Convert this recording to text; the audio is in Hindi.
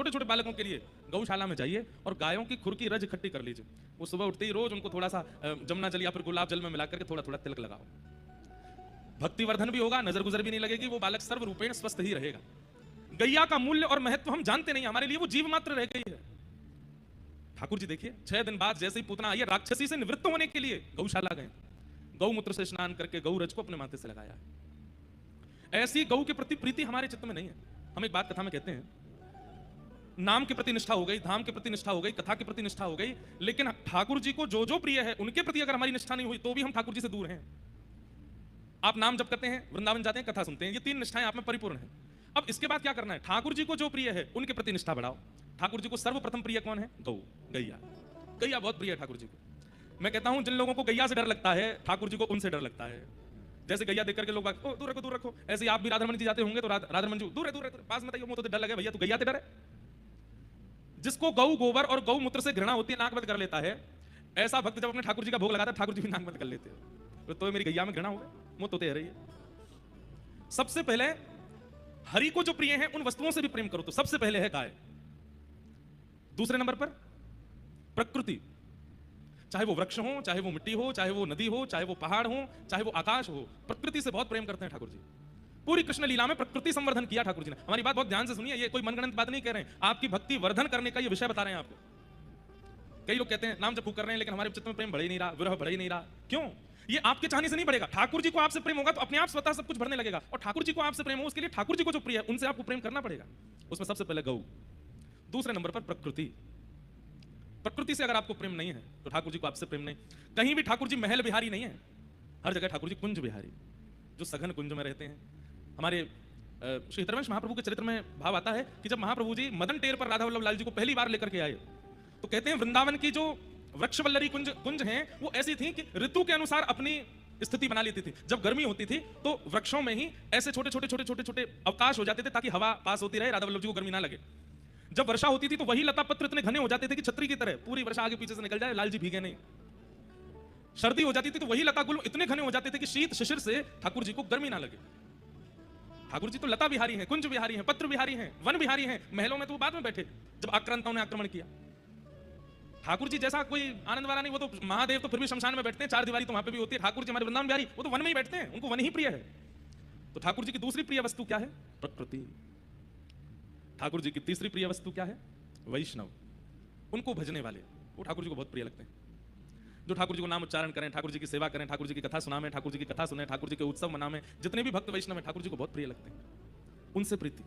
छोटे छोटे बालकों के लिए गौशाला में जाइए और गायों की खुर की रज इकट्ठी कर लीजिए। वो सुबह उठते ही रोज उनको थोड़ा सा जमुना जल या फिर गुलाब जल में मिलाकर के थोड़ा थोड़ा तिलक लगाओ। भक्तिवर्धन भी होगा, नजर गुजर भी नहीं लगेगी, वो बालक सर्वरूपेण स्वस्थ ही रहेगा। गैया का मूल्य और महत्व हम जानते नहीं, हमारे लिए वो जीव मात्र रह गई है। ठाकुर जी देखिए 6 दिन बाद जैसे ही पूतना आई राक्षसी से निवृत्त होने के लिए गौशाला गए, गौमूत्र से स्नान करके गौ रज को अपने माथे से लगाया। ऐसी गौ के प्रति प्रीति हमारे चित्त में नहीं है। हम एक बात कथा में कहते हैं, नाम के प्रति निष्ठा हो गई, धाम के प्रति निष्ठा हो गई, कथा के प्रति निष्ठा हो गई, लेकिन ठाकुर जी को जो जो प्रिय है उनके प्रति अगर हमारी निष्ठा नहीं हुई तो भी हम ठाकुर जी से दूर हैं। आप नाम जप करते हैं, वृंदावन जाते हैं, कथा सुनते हैं, ये 3 निष्ठाएं आप में परिपूर्ण है। अब इसके बाद क्या करना है? ठाकुर जी को जो प्रिय है उनके प्रति निष्ठा बढ़ाओ। ठाकुर जी को सर्वप्रथम प्रिय कौन है? गौ, गैया। गैया बहुत प्रिय है ठाकुर जी को। मैं कहता हूं जिन लोगों को गैया से डर लगता है, ठाकुर जी को उनसे डर लगता है। जैसे गैया देख करके लोग दूर रखो दूर रखो, ऐसे आप भी राधारमण जी जाते होंगे तो राधारमण जी दूर है पास में, मुंह तो डर लगे भैया, तू गैया से डर है। जिसको गौ गोबर और गौ मूत्र से घृणा होती है नाक बंद कर लेता है, ऐसा भक्त जब अपने ठाकुर जी का भोग लगाता है ठाकुर जी भी नाक बंद कर लेते हैं। तो मेरी गैया में घृणा हो गई, मुंह तो तैयार रही है। सबसे पहले हरि को जो प्रिय है उन वस्तुओं से भी प्रेम करो, तो सबसे पहले है गाय। दूसरे नंबर पर प्रकृति, चाहे वो वृक्ष हो, चाहे वो मिट्टी हो, चाहे वो नदी हो, चाहे वो पहाड़ हो, चाहे वो आकाश हो, प्रकृति से बहुत प्रेम करते हैं ठाकुर जी। पूरी कृष्ण लीला में प्रकृति संवर्धन किया ठाकुर जी ने। हमारी बात बहुत ध्यान से सुनिए, ये कोई मनगढ़ंत बात नहीं कह रहे हैं, आपकी भक्ति वर्धन करने का ये विषय बता रहे हैं आपको। कई लोग कहते हैं नाम जप कर रहे हैं लेकिन हमारे चित्त में प्रेम बढ़ ही नहीं रहा, विरह बढ़ ही नहीं रहा। क्यों? ये आपके चाहने से नहीं बढ़ेगा। ठाकुर जी को आपसे प्रेम होगा तो अपने आप स्वतः सब कुछ बढ़ने लगेगा, और ठाकुर जी को आपसे प्रेम हो उसके लिए ठाकुर जी को जो प्रिय है उनसे आपको प्रेम करना पड़ेगा। उसमें सबसे पहले गौ, दूसरे नंबर पर प्रकृति। प्रकृति से अगर आपको प्रेम नहीं है तो ठाकुर जी को आपसे प्रेम नहीं। कहीं भी ठाकुर जी महल बिहारी नहीं है, हर जगह ठाकुर जी कुंज बिहारी, जो सघन कुंज में रहते हैं। हमारे श्री हितवंश महाप्रभु के चरित्र में भाव आता है कि जब महाप्रभु जी मदन टेर पर राधा वल्लभ लाल जी को पहली बार लेकर के आए तो कहते हैं वृंदावन की जो वृक्षवल्लरी कुंज हैं वो ऐसी थी कि ऋतु के अनुसार अपनी स्थिति बना लेती थी। जब गर्मी होती थी तो वृक्षों में ही ऐसे छोटे छोटे छोटे छोटे छोटे अवकाश हो जाते थे ताकि हवा पास होती रहे, राधा वल्लभ जी को गर्मी ना लगे। जब वर्षा होती थी तो वही लता पत्र इतने घने हो जाते थे कि छतरी की तरह पूरी वर्षा आगे पीछे से निकल जाए, लाल जी भीगे नहीं। सर्दी हो जाती थी तो वही लता गुल इतने घने हो जाते थे कि शीत शिशिर से ठाकुर जी को गर्मी ना लगे। ठाकुर जी तो लता बिहारी हैं, कुंज बिहारी हैं, पत्र बिहारी हैं, वन बिहारी हैं। महलों में तो बाद में बैठे जब आक्रांताओं ने आक्रमण किया। ठाकुर जी जैसा कोई आनंद वाला नहीं, वो तो महादेव तो फिर भी शमशान में बैठते हैं, 4 दीवारी तो वहां पे भी होती है। ठाकुर जी हमारे वृंदावन बिहारी वो तो वन में ही बैठते हैं, उनको वन ही प्रिय है। तो ठाकुर जी की दूसरी प्रिय वस्तु क्या है? प्रकृति। ठाकुर जी की तीसरी प्रिय वस्तु क्या है? वैष्णव, उनको भजने वाले, वो ठाकुर जी को बहुत प्रिय लगते हैं। जो ठाकुर जी को नाम उच्चारण करें, ठाकुर जी की सेवा करें, ठाकुर जी की कथा सुनाएं, ठाकुर जी की कथा सुने, ठाकुर जी के उत्सव मनाएं, जितने भी भक्त वैष्णव हैं ठाकुर जी को बहुत प्रिय लगते हैं, उनसे प्रीति।